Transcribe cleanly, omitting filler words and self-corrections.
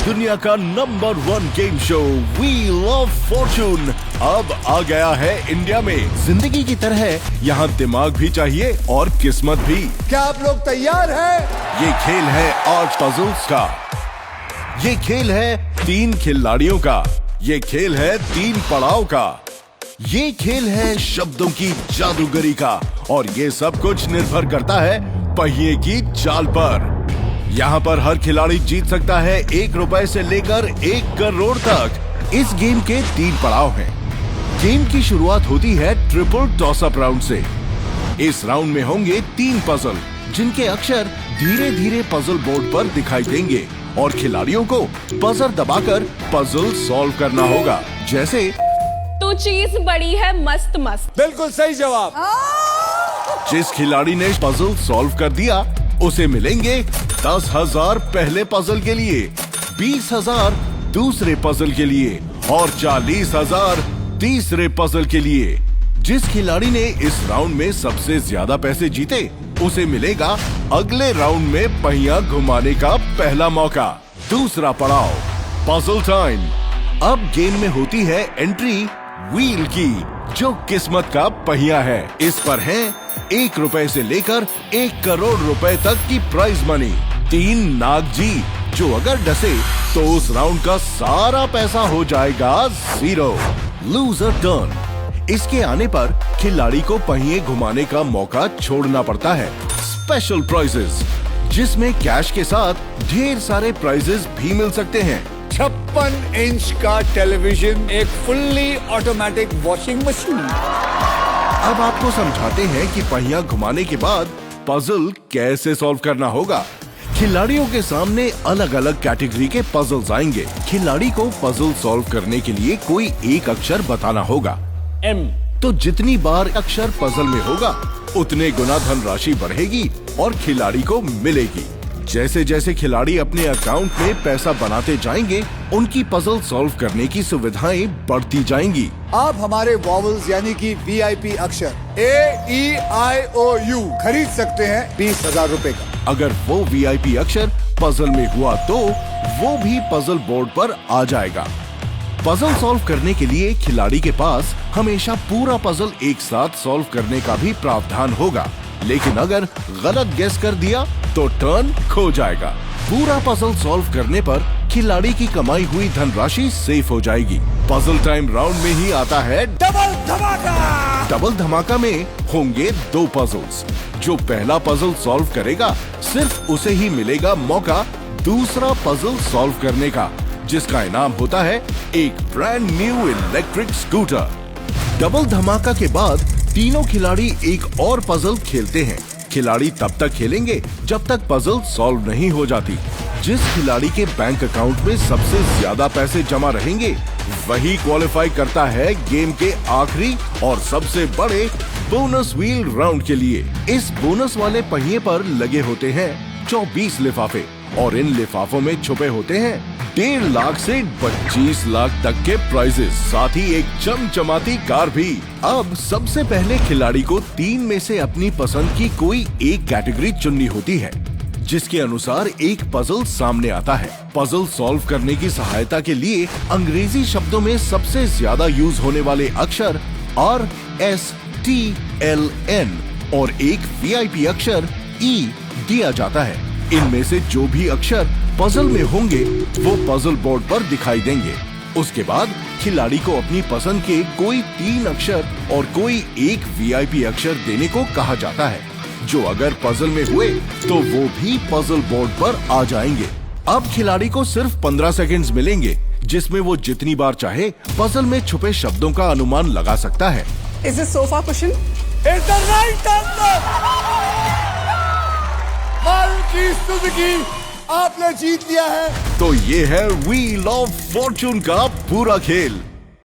दुनिया का number 1 game show wheel of Fortune अब आ गया है इंडिया में। जिंदगी की तरह यहाँ दिमाग भी चाहिए और किस्मत भी। क्या आप लोग तैयार हैं? ये खेल है 8 पजल्स का, ये खेल है 3 खिलाड़ियों का, ये खेल है 3 पड़ाव का, ये खेल है शब्दों की जादूगरी का और ये सब कुछ निर्भर करता है पहिए की चाल पर। यहाँ पर हर खिलाड़ी जीत सकता है 1 रुपए से लेकर 1 करोड़ तक। इस गेम के 3 पड़ाव हैं। गेम की शुरुआत होती है ट्रिपल टॉस अप राउंड से। इस राउंड में होंगे 3 पजल जिनके अक्षर धीरे धीरे पजल बोर्ड पर दिखाई देंगे और खिलाड़ियों को बजर दबाकर पजल सॉल्व करना होगा। जैसे तो चीज बड़ी है मस्त मस्त। बिल्कुल सही जवाब। जिस खिलाड़ी ने पजल सॉल्व कर दिया उसे मिलेंगे 10,000 पहले पजल के लिए, 20,000 दूसरे पजल के लिए और 40,000 तीसरे पजल के लिए। जिस खिलाड़ी ने इस राउंड में सबसे ज्यादा पैसे जीते उसे मिलेगा अगले राउंड में पहिया घुमाने का पहला मौका। दूसरा पड़ाव पजल टाइम। अब गेम में होती है एंट्री व्हील की जो किस्मत का पहिया है। इस पर है 1 रुपए से लेकर 1 करोड़ रुपए तक की प्राइज मनी। 3 नाग जी जो अगर डसे तो उस राउंड का सारा पैसा हो जाएगा 0। Loser turn. इसके आने पर खिलाड़ी को पहिए घुमाने का मौका छोड़ना पड़ता है। स्पेशल प्राइजेस जिसमें कैश के साथ ढेर सारे प्राइजेस भी मिल सकते हैं। 56 इंच का टेलीविजन, एक फुल्ली ऑटोमेटिक वॉशिंग मशीन। अब आपको समझाते हैं कि पहिया घुमाने के बाद पजल कैसे सॉल्व करना होगा। खिलाड़ियों के सामने अलग अलग कैटेगरी के पजल्स आएंगे। खिलाड़ी को पजल सॉल्व करने के लिए कोई एक अक्षर बताना होगा। M। तो जितनी बार अक्षर पजल में होगा उतने गुना धनराशि बढ़ेगी और खिलाड़ी को मिलेगी। जैसे जैसे खिलाड़ी अपने अकाउंट में पैसा बनाते जाएंगे उनकी पजल सॉल्व करने की सुविधाएं बढ़ती जाएंगी। आप हमारे वॉवल्स यानी कि VIP अक्षर AEIOU खरीद सकते हैं 20,000 रुपए का। अगर वो VIP अक्षर पजल में हुआ तो वो भी पजल बोर्ड पर आ जाएगा। पजल सॉल्व करने के लिए खिलाड़ी के पास हमेशा पूरा पजल एक साथ सॉल्व करने का भी प्रावधान होगा, लेकिन अगर गलत गेस कर दिया तो टर्न खो जाएगा। पूरा पजल सॉल्व करने पर खिलाड़ी की कमाई हुई धनराशि सेफ हो जाएगी। पजल टाइम राउंड में ही आता है डबल धमाका। डबल धमाका में होंगे 2 पजल्स। जो पहला पजल सॉल्व करेगा सिर्फ उसे ही मिलेगा मौका दूसरा पजल सॉल्व करने का, जिसका इनाम होता है एक brand new electric scooter. Double धमाका के बाद तीनों खिलाड़ी एक और पजल खेलते हैं। खिलाड़ी तब तक खेलेंगे जब तक पजल सॉल्व नहीं हो जाती। जिस खिलाड़ी के बैंक अकाउंट में सबसे ज्यादा पैसे जमा रहेंगे वही क्वालिफाई करता है गेम के आखिरी और सबसे बड़े बोनस व्हील राउंड के लिए। इस बोनस वाले पहिए पर लगे होते हैं 24 लिफाफे और इन लिफाफों में छुपे होते हैं 1.5 लाख से 25 लाख तक के प्राइजेस, साथ ही एक चमचमाती कार भी। अब सबसे पहले खिलाड़ी को 3 में से अपनी पसंद की कोई एक कैटेगरी चुननी होती है, जिसके अनुसार एक पजल सामने आता है। पजल सॉल्व करने की सहायता के लिए अंग्रेजी शब्दों में सबसे ज्यादा यूज होने वाले अक्षर RSTLN और एक VIP अक्षर E दिया जाता है। इनमें से जो भी अक्षर पजल में होंगे वो पजल बोर्ड पर दिखाई देंगे। उसके बाद खिलाड़ी को अपनी पसंद के कोई 3 अक्षर और कोई एक VIP अक्षर देने को कहा जाता है। जो अगर पजल में हुए तो वो भी पजल बोर्ड पर आ जाएंगे। अब खिलाड़ी को सिर्फ 15 सेकंड्स मिलेंगे जिसमें वो जितनी बार चाहे पजल में छुपे शब्दों का अनुमान लगा सकता है। Is this sofa cushion? It's the right answer। Maruti Suzuki आपने जीत लिया है। तो ये है व्हील ऑफ फॉर्चून का पूरा खेल।